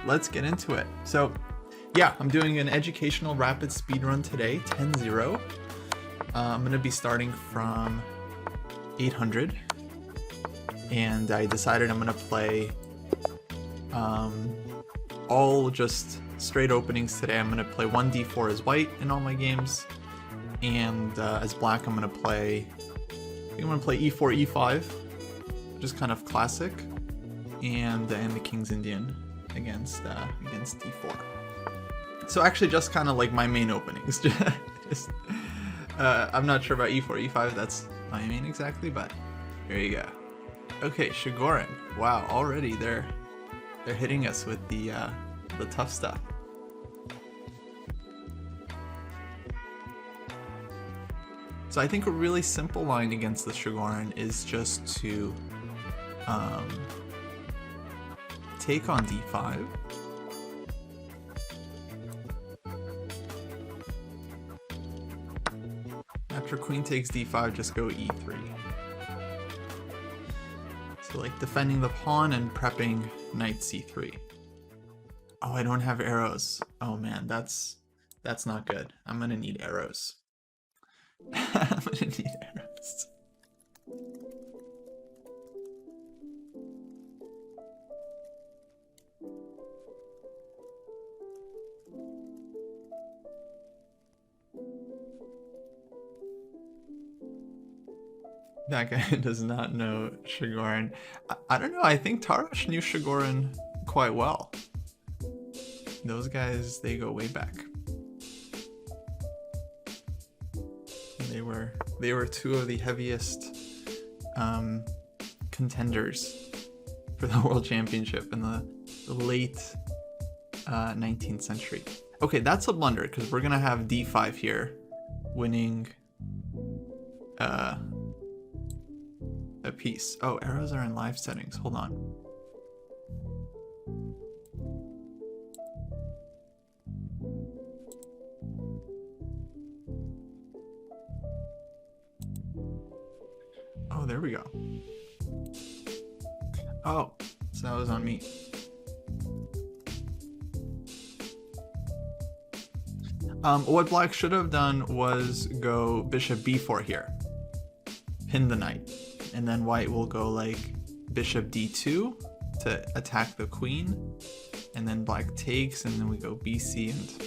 let's get into it. So yeah, I'm doing an educational rapid speedrun today, 10-0. I'm gonna be starting from 800, and I decided I'm gonna play all just straight openings today. I'm gonna play 1d4 as white in all my games, and as black I'm gonna play, I think I'm gonna play e4, e5, just kind of classic, and the King's Indian against d4. So actually just kind of like my main openings. I'm not sure about e4, e5, that's my main exactly, but there you go. Okay, Chigorin. Wow, already they're hitting us with the tough stuff. So I think a really simple line against the Chigorin is just to take on d5. After queen takes d5, just go e3. So like defending the pawn and prepping knight c3. Oh, I don't have arrows. Oh man, that's not good. I'm gonna need arrows. I'm gonna need arrows. That guy does not know Chigorin. I don't know, I think Taras knew Chigorin quite well. Those guys, they go way back. They were two of the heaviest contenders for the World Championship in the late 19th century. Okay, that's a blunder because we're gonna have d5 here, winning a piece. Oh, arrows are in live settings. Hold on. Oh, there we go. Oh, so that was on me. What black should have done was go bishop b4 here. Pin the knight. And then white will go like bishop d2 to attack the queen. And then black takes, and then we go bc, and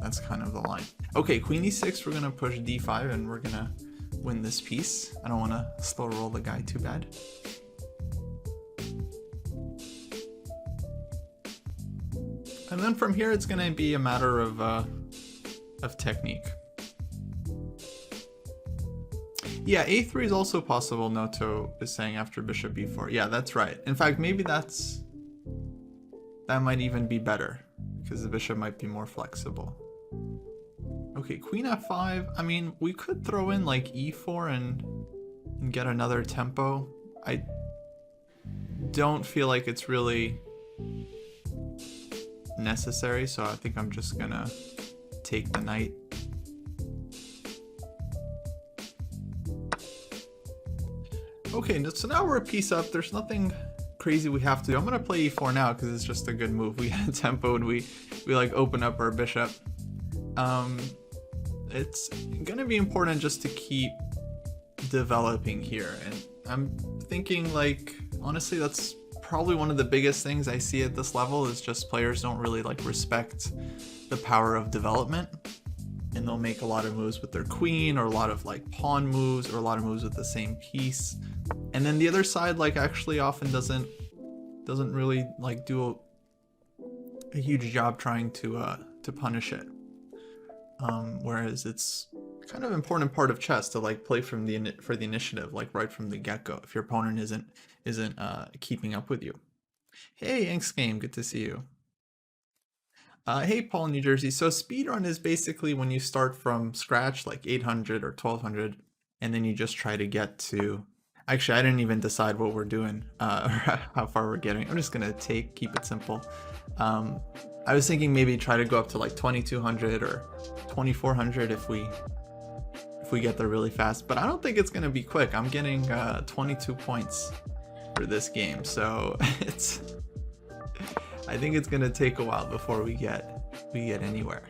that's kind of the line. Okay, queen e6, we're gonna push d5, and we're gonna win this piece. I don't want to slow roll the guy too bad. And then from here, it's gonna be a matter of technique. Yeah, a3 is also possible, Noto is saying, after bishop b4. Yeah, that's right. In fact, maybe that might even be better, because the bishop might be more flexible. Okay, queen f5. I mean, we could throw in like e4 and get another tempo. I don't feel like it's really necessary, so I think I'm just gonna take the knight. Okay, so now we're a piece up. There's nothing crazy we have to do. I'm gonna play e4 now because it's just a good move. We get tempo and we like open up our bishop. It's gonna be important just to keep developing here, and I'm thinking, like, honestly, that's probably one of the biggest things I see at this level is just players don't really like respect the power of development, and they'll make a lot of moves with their queen, or a lot of like pawn moves, or a lot of moves with the same piece, and then the other side like actually often doesn't really like do a huge job trying to punish it. Whereas it's kind of important part of chess to like play for the initiative, like right from the get-go, if your opponent isn't keeping up with you. Hey, Inks Game, good to see you. Hey, Paul, New Jersey. So speedrun is basically when you start from scratch, like 800 or 1200, and then you just try to get to. Actually, I didn't even decide what we're doing, or how far we're getting. I'm just gonna keep it simple. I was thinking maybe try to go up to like 2200 or 2400 if we get there really fast, but I don't think it's gonna be quick. I'm getting 22 points for this game, so I think it's gonna take a while before we get anywhere.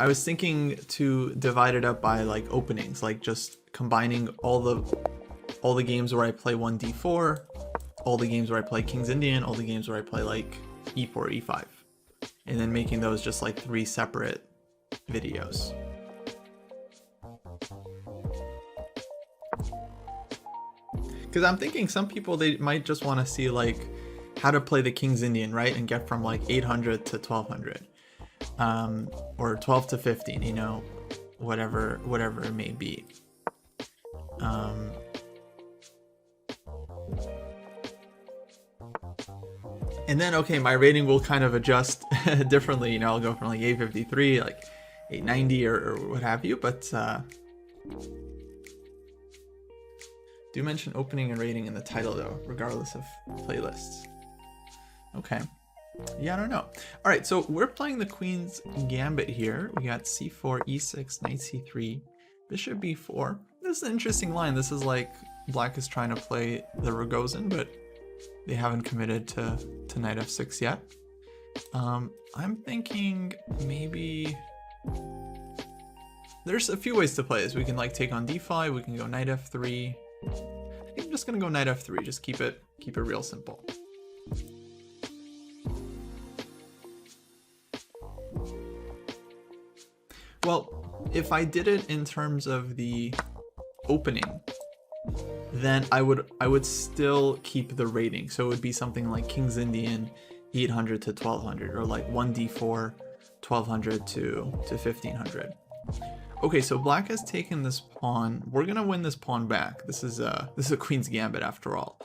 I was thinking to divide it up by like openings, like just combining all the games where I play 1d4, all the games where I play King's Indian, all the games where I play like e4, e5, and then making those just like 3 separate videos. Because I'm thinking some people, they might just want to see like how to play the King's Indian, right? And get from like 800 to 1200, or 12 to 15, you know, whatever it may be. And then, okay, my rating will kind of adjust differently, you know, I'll go from like 853, like 890 or what have you, but do mention opening and rating in the title though, regardless of playlists. Okay. Yeah, I don't know. All right, so we're playing the Queen's Gambit here. We got c4, e6, knight c3, bishop b4. This is an interesting line. This is like black is trying to play the Rogozin, but they haven't committed to knight f6 yet. I'm thinking maybe there's a few ways to play this. We can like take on d5, we can go knight f3. I think I'm just gonna go knight f3, just keep it real simple. Well, if I did it in terms of the opening, then I would still keep the rating. So it would be something like King's Indian 800 to 1200, or like 1d4 1200 to 1500. Okay, so black has taken this pawn. We're gonna win this pawn back. This is a Queen's Gambit after all.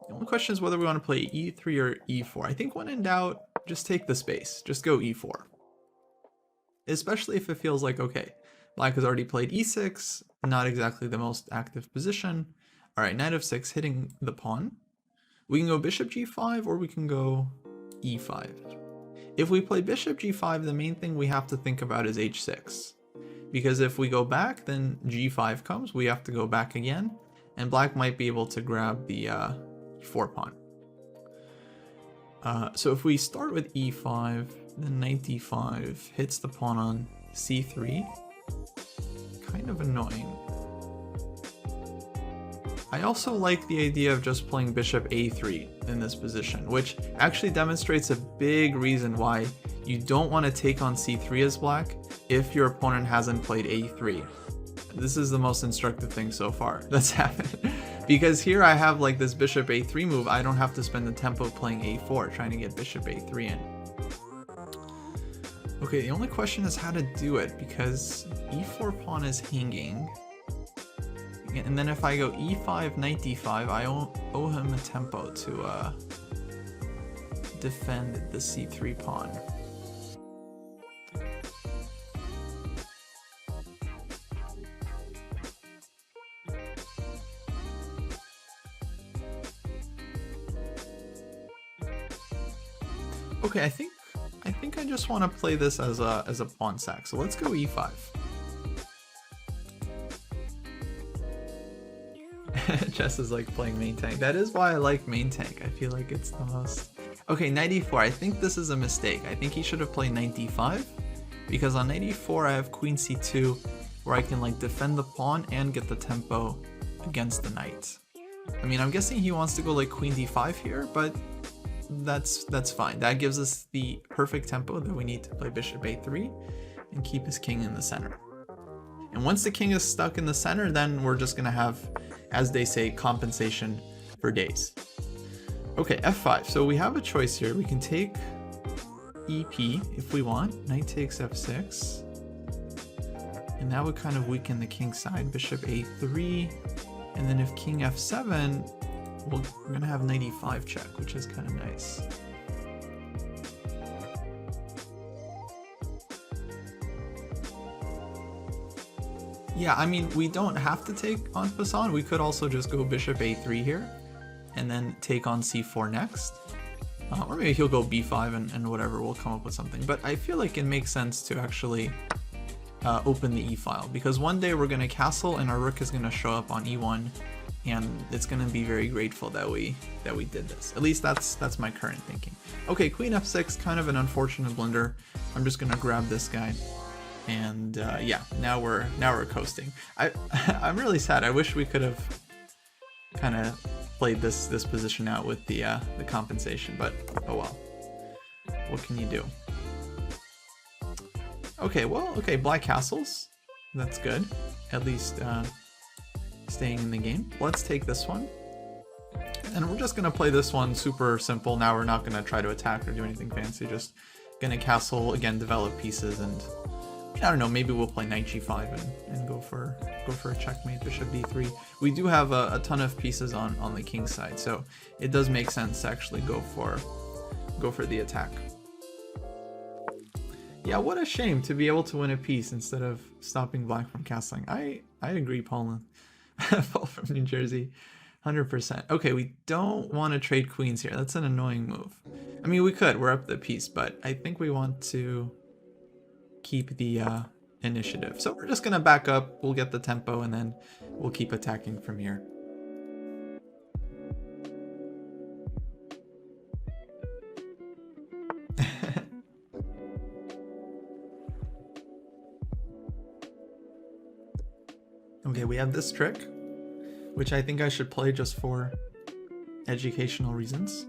The only question is whether we want to play e3 or e4. I think when in doubt, just take the space. Just go e4. Especially if it feels like, okay, black has already played e6, not exactly the most active position. All right, knight f6 hitting the pawn. We can go bishop g5 or we can go e5. If we play bishop g5, the main thing we have to think about is h6. Because if we go back, then g5 comes, we have to go back again, and black might be able to grab the e4 pawn. So if we start with e5, then knight d5 hits the pawn on c3, kind of annoying. I also like the idea of just playing bishop a3 in this position, which actually demonstrates a big reason why you don't want to take on c3 as black if your opponent hasn't played a3. This is the most instructive thing so far that's happened. Because here I have like this bishop a3 move, I don't have to spend the tempo playing a4 trying to get bishop a3 in. Okay, the only question is how to do it, because e4 pawn is hanging. And then if I go e5, knight d5, I owe him a tempo to defend the c3 pawn. Okay, I think I just want to play this as a pawn sack. So let's go e5. Chess is like playing main tank. That is why I like main tank. I feel like it's the most... Okay, knight e4. I think this is a mistake. I think he should have played knight d5, because on knight e4 I have queen c2 where I can like defend the pawn and get the tempo against the knight. I mean, I'm guessing he wants to go like queen d5 here, but that's fine. That gives us the perfect tempo that we need to play bishop a3 and keep his king in the center. And once the king is stuck in the center, then we're just gonna have, as they say, compensation for days. Okay, f5. So we have a choice here. We can take ep if we want. Knight takes f6. And that would kind of weaken the king side. Bishop a3. And then if king f7, we're gonna have knight e5 check, which is kind of nice. Yeah, I mean, we don't have to take en passant. We could also just go bishop a3 here and then take on c4 next. Or maybe he'll go b5 and whatever, we'll come up with something. But I feel like it makes sense to actually open the e-file, because one day we're going to castle and our rook is going to show up on e1 and it's gonna be very grateful that we did this. At least that's my current thinking. Okay, queen f6, kind of an unfortunate blunder. I'm just gonna grab this guy, and yeah, now we're coasting. I'm really sad. I wish we could have kind of played this position out with the compensation, but oh well. What can you do? Okay, well, okay, black castles. That's good. At least staying in the game. Let's take this one. And we're just gonna play this one super simple. Now we're not gonna try to attack or do anything fancy. Just gonna castle, again, develop pieces, and I don't know, maybe we'll play knight g5 and go for a checkmate, bishop d3. We do have a ton of pieces on the king side, so it does make sense to actually go for the attack. Yeah, what a shame to be able to win a piece instead of stopping black from castling. I agree, Paul. Paul from New Jersey, 100%. Okay, we don't want to trade queens here. That's an annoying move. I mean, we could. We're up the piece, but I think we want to keep the initiative. So we're just going to back up. We'll get the tempo, and then we'll keep attacking from here. Okay, we have this trick, which I think I should play just for educational reasons.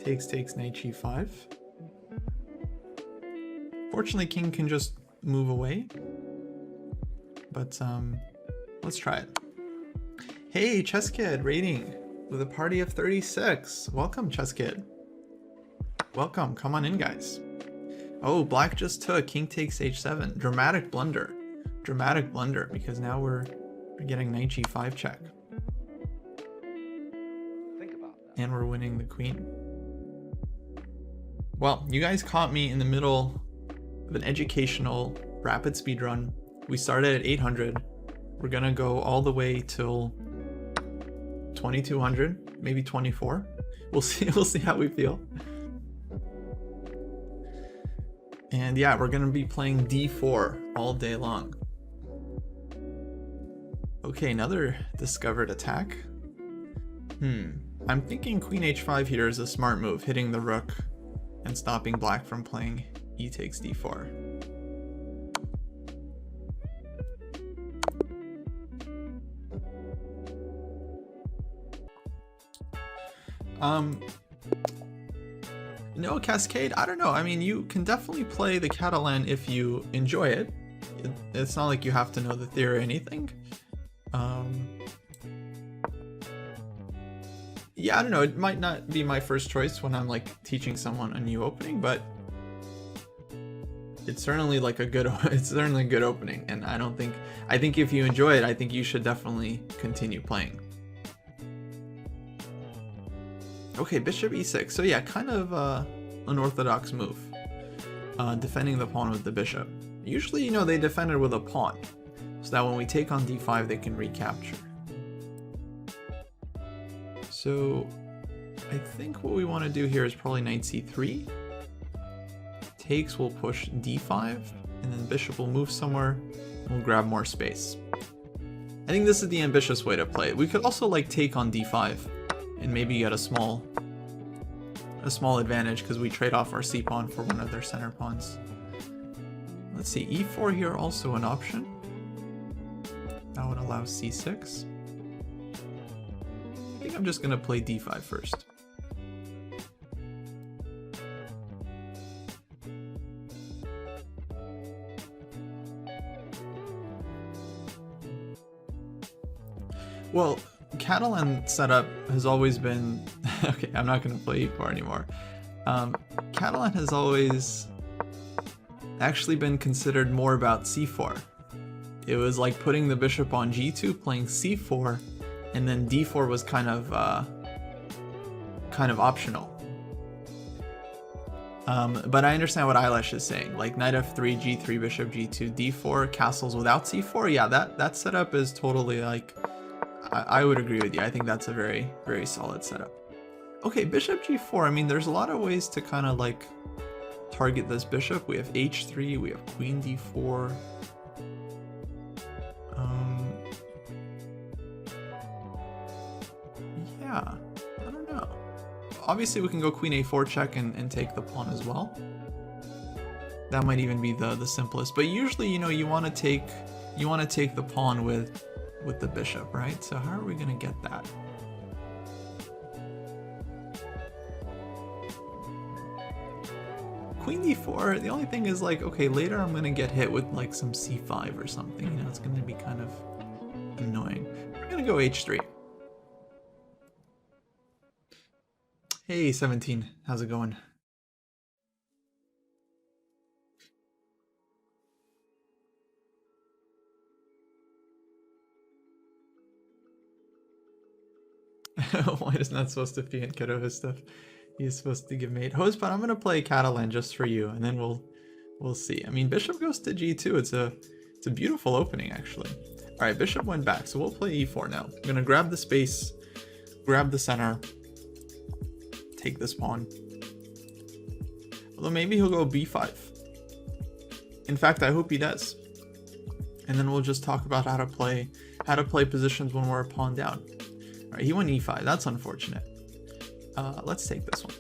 Takes, knight g5. Fortunately, king can just move away, but let's try it. Hey, Chess Kid, rating with a party of 36. Welcome, Chess Kid. Welcome, come on in, guys. Oh, black just took, king takes h7. Dramatic blunder. Dramatic blunder, because now we're getting knight g5 check. Think about that. And we're winning the queen. Well, you guys caught me in the middle of an educational rapid speed run. We started at 800. We're gonna go all the way till 2200, maybe 24. We'll see. We'll see how we feel. And yeah, we're gonna be playing d4 all day long. Okay, another discovered attack. I'm thinking queen h5 here is a smart move, hitting the rook and stopping black from playing e takes d4. No, Cascade, I don't know. I mean, you can definitely play the Catalan if you enjoy it. It's not like you have to know the theory or anything. Yeah, I don't know. It might not be my first choice when I'm like teaching someone a new opening, but it's certainly like a good. It's certainly a good opening, and I think if you enjoy it, I think you should definitely continue playing. Okay, bishop e6. So yeah, kind of an orthodox move, defending the pawn with the bishop. Usually, you know, they defend it with a pawn, so that when we take on d5, they can recapture. So I think what we want to do here is probably knight c3. Takes will push d5, and then bishop will move somewhere, and we'll grab more space. I think this is the ambitious way to play it. We could also like take on d5, and maybe get a small advantage because we trade off our c pawn for one of their center pawns. Let's see, e4 here also an option. That would allow c6. I think I'm just gonna play d5 first. Well, Catalan setup has always been okay. I'm not going to play e4 anymore. Catalan has always actually been considered more about c4. It was like putting the bishop on g2, playing c4, and then d4 was kind of optional. But I understand what Eyelash is saying. Like knight f3, g3, bishop g2, d4, castles without c4. Yeah, that setup is totally like. I would agree with you. I think that's a very, very solid setup. Okay, bishop g4. I mean, there's a lot of ways to kind of like target this bishop. We have h3, we have queen d4. Yeah, I don't know. Obviously we can go queen a4 check and take the pawn as well. That might even be the simplest, but usually, you know, you want to take the pawn with the bishop, right? So how are we gonna get that? Queen d4, the only thing is like, okay, later I'm gonna get hit with like some c5 or something, you know, it's gonna be kind of annoying. We're gonna go h3. Hey 17, how's it going? White is not supposed to be in Kiddo stuff. He's supposed to give mate. Host, but I'm gonna play Catalan just for you, and then we'll see. I mean, bishop goes to g2. It's a beautiful opening actually. All right, bishop went back, so we'll play e4 now. I'm gonna grab the space, grab the center, take this pawn. Although maybe he'll go b5. In fact, I hope he does. And then we'll just talk about how to play positions when we're a pawn down. All right, he went e5. That's unfortunate. Let's take this one.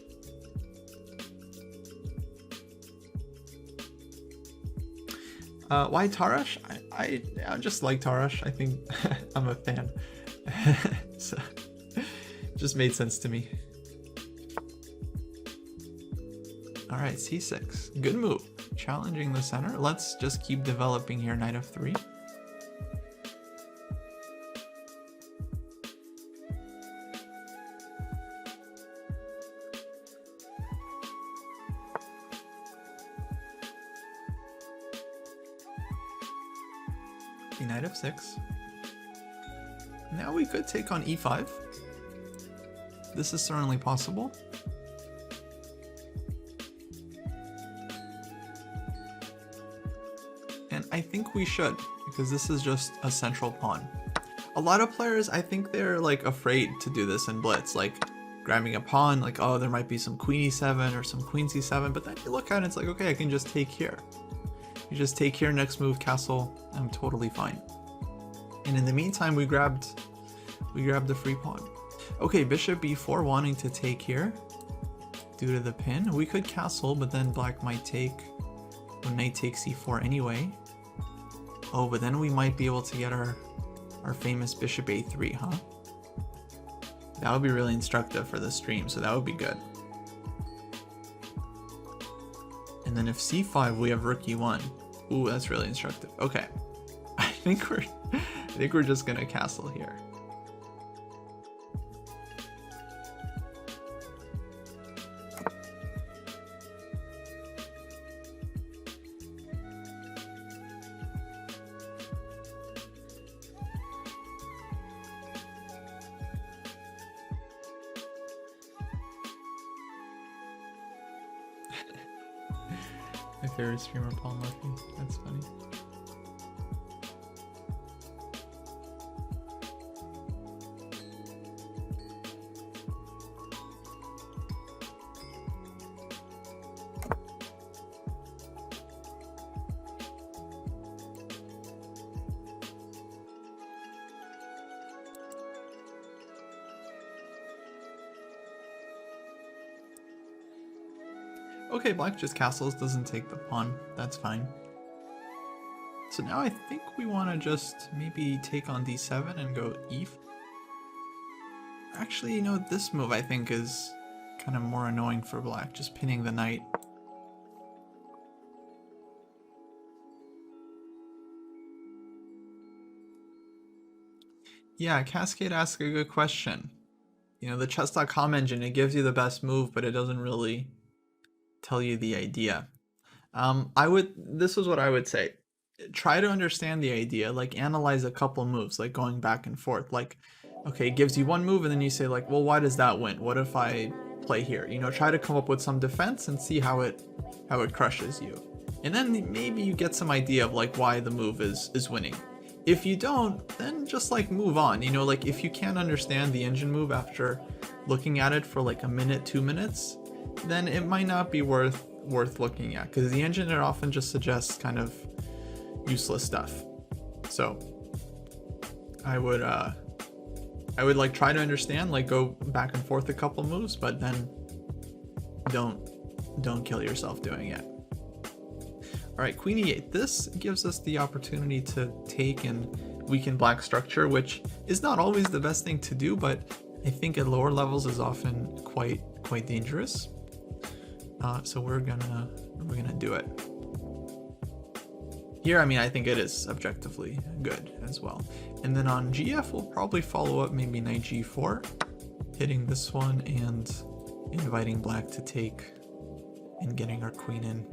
Why Tarash? I just like Tarash. I think I'm a fan. So, just made sense to me. All right, c6. Good move. Challenging the center. Let's just keep developing here. Knight f3. Knight f6. Now we could take on e5. This is certainly possible. And I think we should, because this is just a central pawn. A lot of players, I think they're like afraid to do this in blitz, like grabbing a pawn, like, oh, there might be some queen e7 or some queen c7, but then you look at it, it's like, okay, I can just take here. You just take here, next move, castle, I'm totally fine. And in the meantime, we grabbed the free pawn. Okay, bishop b4 wanting to take here due to the pin. We could castle, but then black might take when knight takes c4 anyway. Oh, but then we might be able to get our famous bishop a3, huh? That would be really instructive for the stream, so that would be good. And then if c5, we have rook e1. Ooh, that's really instructive. Okay, I think we're just gonna castle here. My favorite streamer, Paul Murphy. That's funny. Okay, black just castles, doesn't take the pawn. That's fine. So now I think we want to just maybe take on d7 and go e4. Actually, you know, this move I think is kind of more annoying for black, just pinning the knight. Yeah, Cascade asked a good question. You know, the chess.com engine, it gives you the best move, but it doesn't really tell you the idea. This is what I would say. Try to understand the idea, like analyze a couple moves, like going back and forth. Like, okay, it gives you one move and then you say like, well, why does that win? What if I play here? You know, try to come up with some defense and see how it crushes you. And then maybe you get some idea of like why the move is winning. If you don't, then just like move on. You know, like if you can't understand the engine move after looking at it for like a minute, 2 minutes, then it might not be worth looking at, because the engine, it often just suggests kind of useless stuff. So I would I would like try to understand, like go back and forth a couple moves, but then don't kill yourself doing it. All right, queen e8. This gives us the opportunity to take and weaken black structure, which is not always the best thing to do, but I think at lower levels is often quite dangerous. So we're gonna do it. Here, I mean, I think it is objectively good as well. And then on gf, we'll probably follow up maybe knight g4, hitting this one and inviting black to take and getting our queen in.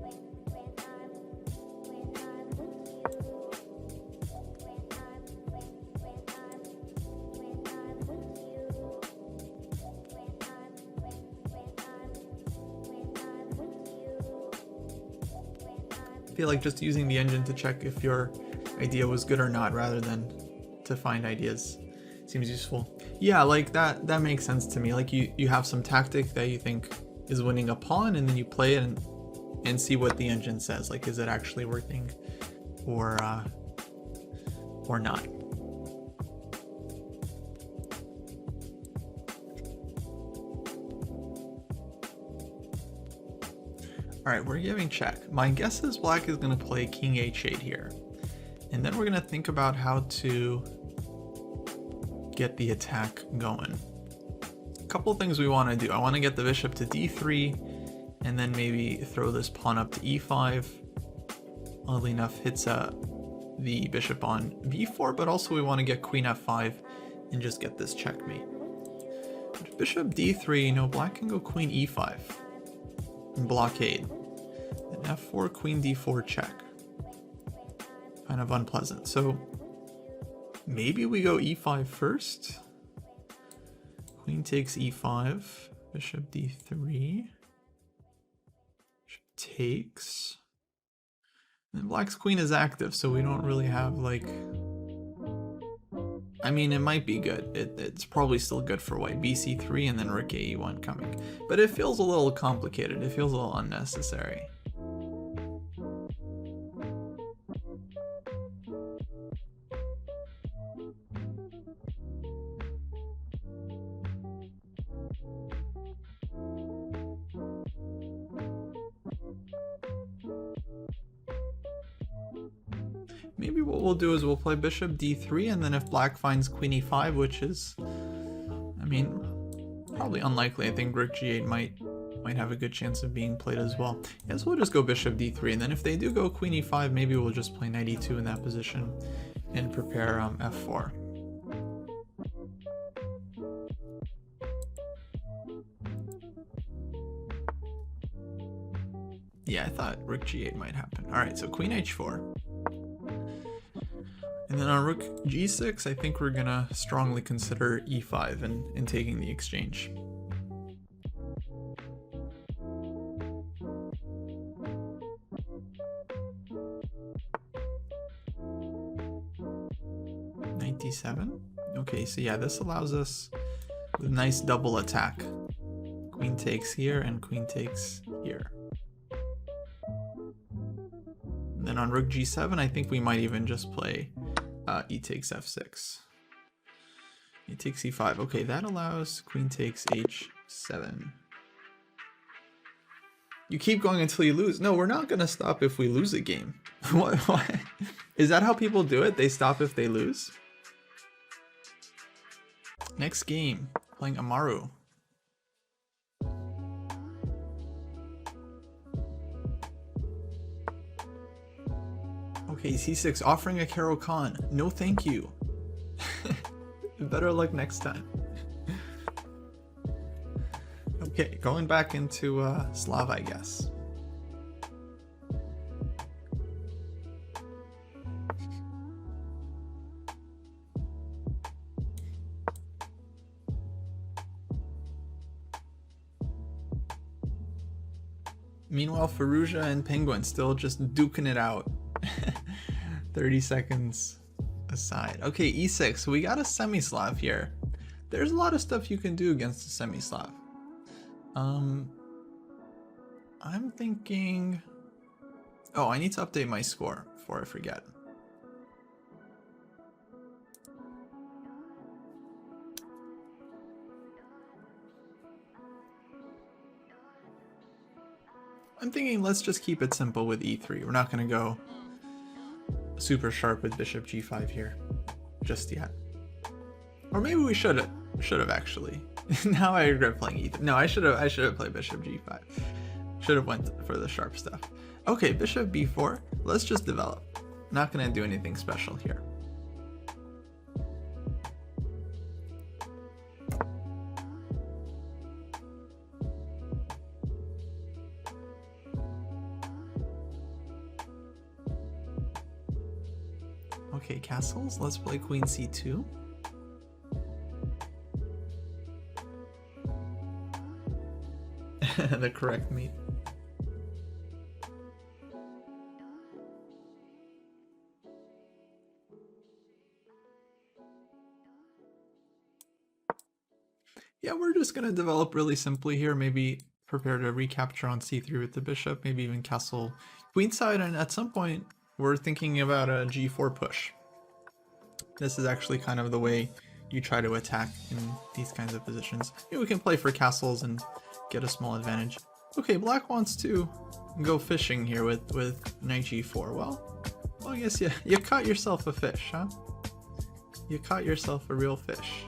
I feel like just using the engine to check if your idea was good or not rather than to find ideas seems useful. Yeah, like that makes sense to me. Like you have some tactic that you think is winning a pawn and then you play it and see what the engine says. Like, is it actually working or not? All right, we're giving check. My guess is black is going to play king h8 here. And then we're going to think about how to get the attack going. A couple things we want to do. I want to get the bishop to d3 and then maybe throw this pawn up to e5. Oddly enough, hits the bishop on b4, but also we want to get queen f5 and just get this checkmate. Bishop d3, you know, black can go queen e5 and blockade. Then f4, queen d4 check. Kind of unpleasant. So maybe we go e5 first. Queen takes e5, bishop d3, bishop takes. And then black's queen is active, so we don't really have like... I mean, it might be good. It's probably still good for white. bc3 and then rook ae1 coming. But it feels a little complicated. It feels a little unnecessary. Maybe what we'll do is we'll play bishop d3, and then if black finds queen e5, which is, I mean, probably unlikely. I think rook g8 might have a good chance of being played as well. Yes, we'll just go bishop d3, and then if they do go queen e5, maybe we'll just play knight e2 in that position and prepare f4. Yeah, I thought rook g8 might happen. All right, so queen h4. And then on rook g6, I think we're gonna strongly consider e5 and taking the exchange. Knight d7. Okay, so yeah, this allows us with nice double attack. Queen takes here and queen takes here. And then on rook g7, I think we might even just play e takes f6. E takes e5. Okay, that allows queen takes h7. You keep going until you lose. No, we're not going to stop if we lose a game. What? Is that how people do it? They stop if they lose? Next game, playing Amaru. Okay, c6, offering a Caro Kann. No thank you. Better luck next time. Okay, going back into Slav, I guess. Meanwhile, Faruja and Penguin still just duking it out. 30 seconds aside. Okay, e6. So we got a Semi-Slav here. There's a lot of stuff you can do against a Semi-Slav. I'm thinking... Oh, I need to update my score before I forget. I'm thinking let's just keep it simple with e3. We're not going to go super sharp with bishop g5 here just yet. Or maybe we should have actually. Now I regret playing e3. No, I should have played bishop g5. Should have went for the sharp stuff. Okay, bishop b4. Let's just develop. Not going to do anything special here. Okay, castles. Let's play queen c2. The correct mate. Yeah, we're just going to develop really simply here. Maybe prepare to recapture on c3 with the bishop, maybe even castle queenside, and at some point we're thinking about a g4 push. This is actually kind of the way you try to attack in these kinds of positions. Maybe we can play for castles and get a small advantage. Okay, black wants to go fishing here with knight g4. Well, I guess you caught yourself a fish, huh? You caught yourself a real fish.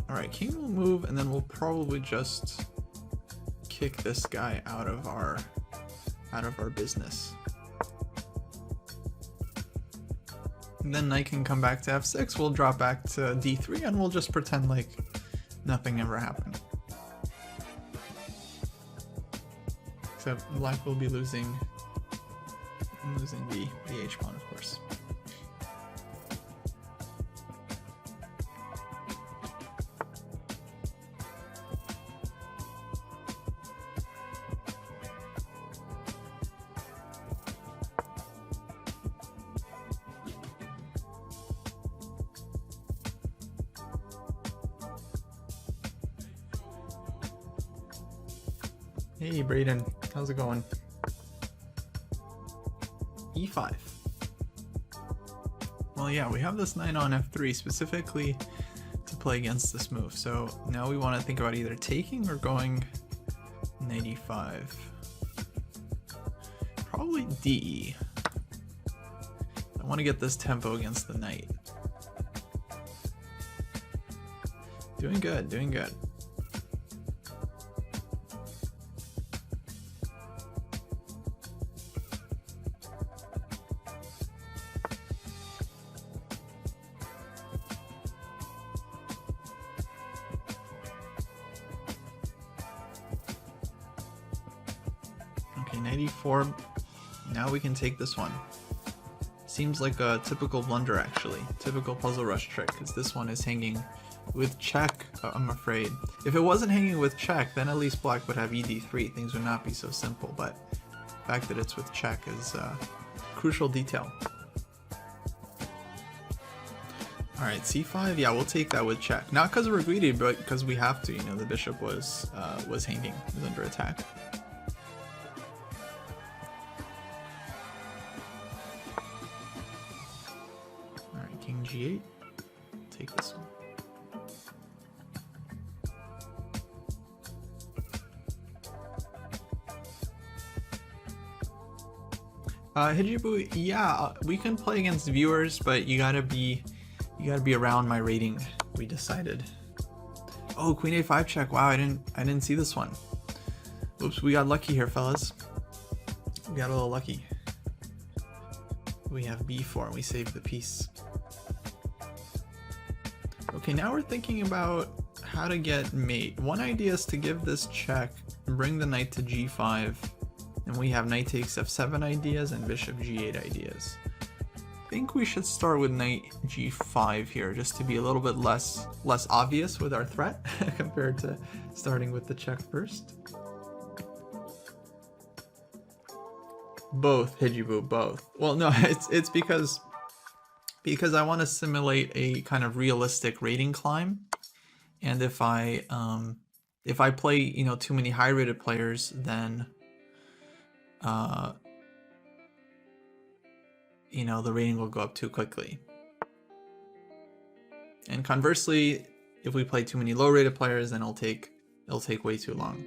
Alright, king will move, and then we'll probably just kick this guy out of our business. And then knight can come back to f6, we'll drop back to d3, and we'll just pretend like nothing ever happened. Except black will be losing the h-pawn, of course. Hey Brayden, how's it going? e5. Well, yeah, we have this knight on f3 specifically to play against this move. So now we want to think about either taking or going knight e5. Probably d. I want to get this tempo against the knight. Doing good, doing good. Okay, knight e4. Now we can take this one. Seems like a typical blunder, actually. Typical puzzle rush trick, because this one is hanging with check, I'm afraid. If it wasn't hanging with check, then at least black would have ed3. Things would not be so simple, but the fact that it's with check is a crucial detail. Alright, c5, yeah, we'll take that with check. Not because we're greedy, but because we have to. You know, the bishop was hanging, was under attack. Alright, king g8. Take this one. Hijibu, yeah, we can play against viewers, but you gotta be around my rating. We decided. Oh, queen a5 check. Wow, I didn't see this one. Oops, we got lucky here, fellas. We got a little lucky. We have b4 and we saved the piece. Okay, now we're thinking about how to get mate. One idea is to give this check, bring the knight to g5, and we have knight takes f7 ideas and bishop g8 ideas. I think we should start with knight g5 here, just to be a little bit less obvious with our threat compared to starting with the check first. Both, Hijibu, both. Well, no, it's because I want to simulate a kind of realistic rating climb, and if I play, you know, too many high rated players, then you know, the rating will go up too quickly. And conversely, if we play too many low rated players, then it'll take way too long.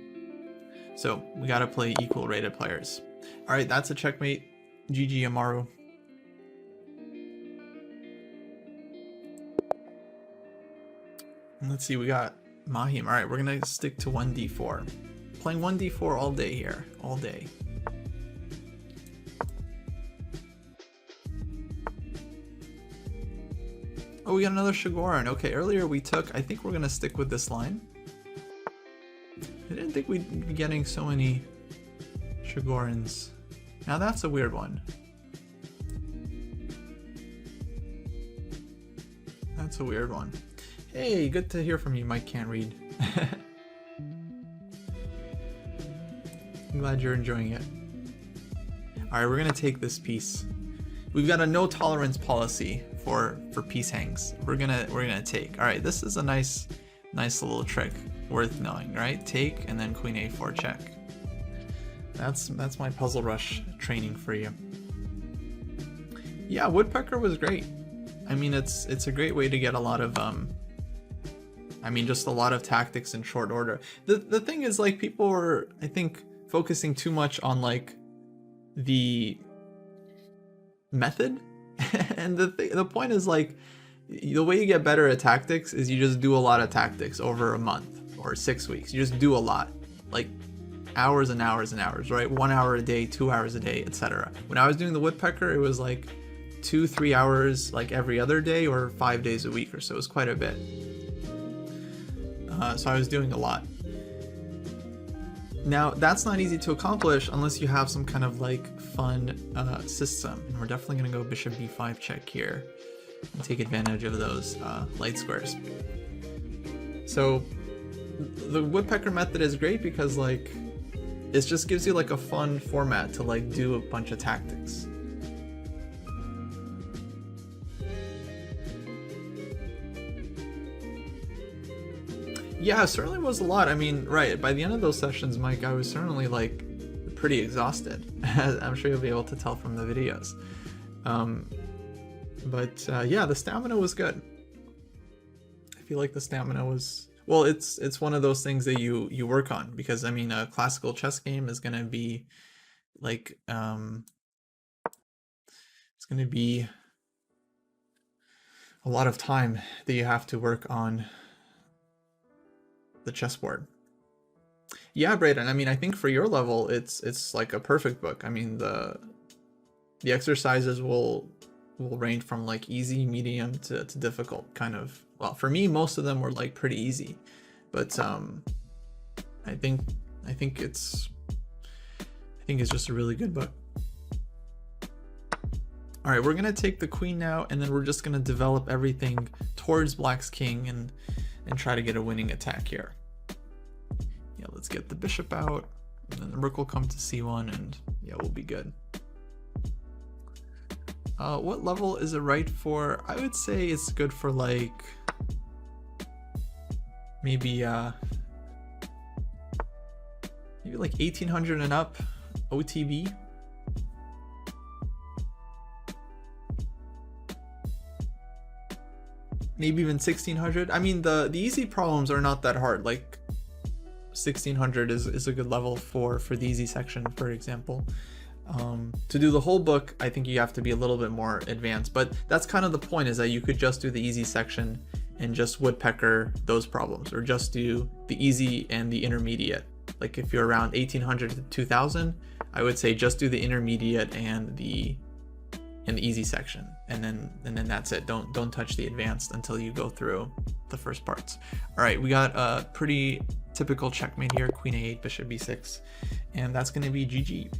So we gotta play equal rated players. All right, that's a checkmate. GG Amaru. And let's see, we got Mahim. All right, we're gonna stick to 1d4. Playing 1d4 all day here, all day. Oh, we got another Chigorin. Okay, earlier we took, I think we're gonna stick with this line. I didn't think we'd be getting so many Chigorins. Now that's a weird one. That's a weird one. Hey, good to hear from you, Mike Can't Read. I'm glad you're enjoying it. Alright, we're gonna take this piece. We've got a no tolerance policy for piece hangs. We're gonna take. Alright, this is a nice little trick worth knowing, right? Take and then Queen A4 check. That's my Puzzle Rush training for you. Yeah, Woodpecker was great. I mean, it's a great way to get a lot of just a lot of tactics in short order. The thing is, like, people were, I think, focusing too much on like the method. And the point is, like, the way you get better at tactics is you just do a lot of tactics over a month or 6 weeks. You just do a lot, like hours and hours and hours, right? 1 hour a day, 2 hours a day, etc. When I was doing the Woodpecker, it was like 2-3 hours like every other day or 5 days a week or so. It was quite a bit. So I was doing a lot. Now, that's not easy to accomplish unless you have some kind of like fun system. And we're definitely going to go bishop b5 check here and take advantage of those light squares. So the Woodpecker method is great because, like, it just gives you like a fun format to like do a bunch of tactics. Yeah, it certainly was a lot. I mean, right, by the end of those sessions, Mike, I was certainly like pretty exhausted. I'm sure you'll be able to tell from the videos. Yeah, the stamina was good. I feel like the stamina was, well, it's one of those things that you work on, because I mean, a classical chess game is going to be like it's going to be a lot of time that you have to work on the chessboard. Yeah, Brayden, I mean, I think for your level it's like a perfect book. I mean, the exercises will range from like easy, medium to difficult, kind of. Well, for me, most of them were like pretty easy, but I think it's just a really good book. All right, we're gonna take the queen now, and then we're just gonna develop everything towards Black's king and try to get a winning attack here. Yeah, let's get the bishop out, and then the rook will come to c1, and yeah, we'll be good. What level is it right for? I would say it's good for like maybe like 1800 and up OTB. Maybe even 1600. I mean, the easy problems are not that hard. Like 1600 is a good level for the easy section, for example. To do the whole book, I think you have to be a little bit more advanced, but that's kind of the point, is that you could just do the easy section and just woodpecker those problems, or just do the easy and the intermediate. Like if you're around 1800 to 2000, I would say just do the intermediate and the easy section, and then that's it. Don't touch the advanced until you go through the first parts. All right, we got a pretty typical checkmate here, queen a8, bishop b6, and that's going to be GG.